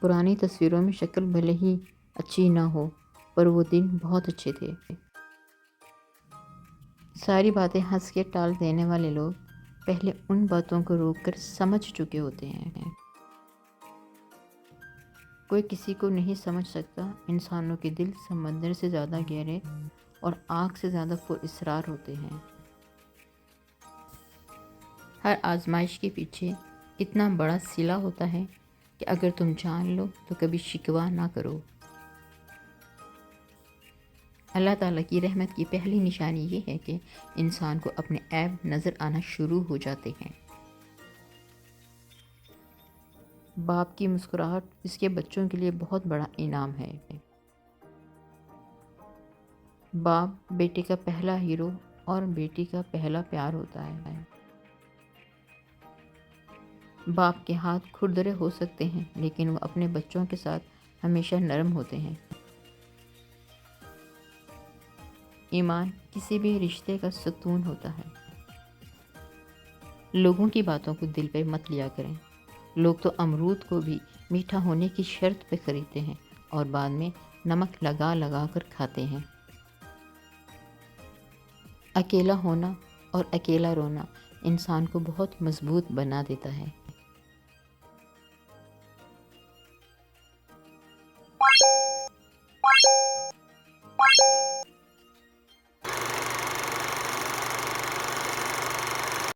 پرانی تصویروں میں شکل بھلے ہی اچھی نہ ہو پر وہ دن بہت اچھے تھے۔ ساری باتیں ہنس کے ٹال دینے والے لوگ پہلے ان باتوں کو روک کر سمجھ چکے ہوتے ہیں۔ کوئی کسی کو نہیں سمجھ سکتا، انسانوں کے دل سمندر سے زیادہ گہرے اور آگ سے زیادہ پراسرار ہوتے ہیں۔ ہر آزمائش کے پیچھے اتنا بڑا صلہ ہوتا ہے کہ اگر تم جان لو تو کبھی شکوہ نہ کرو۔ اللہ تعالیٰ کی رحمت کی پہلی نشانی یہ ہے کہ انسان کو اپنے عیب نظر آنا شروع ہو جاتے ہیں۔ باپ کی مسکراہٹ اس کے بچوں کے لیے بہت بڑا انعام ہے۔ باپ بیٹے کا پہلا ہیرو اور بیٹی کا پہلا پیار ہوتا ہے۔ باپ کے ہاتھ کھردرے ہو سکتے ہیں لیکن وہ اپنے بچوں کے ساتھ ہمیشہ نرم ہوتے ہیں۔ ایمان کسی بھی رشتے کا ستون ہوتا ہے۔ لوگوں کی باتوں کو دل پہ مت لیا کریں۔ لوگ تو امرود کو بھی میٹھا ہونے کی شرط پہ خریدتے ہیں اور بعد میں نمک لگا لگا کر کھاتے ہیں۔ اکیلا ہونا اور اکیلا رونا انسان کو بہت مضبوط بنا دیتا ہے۔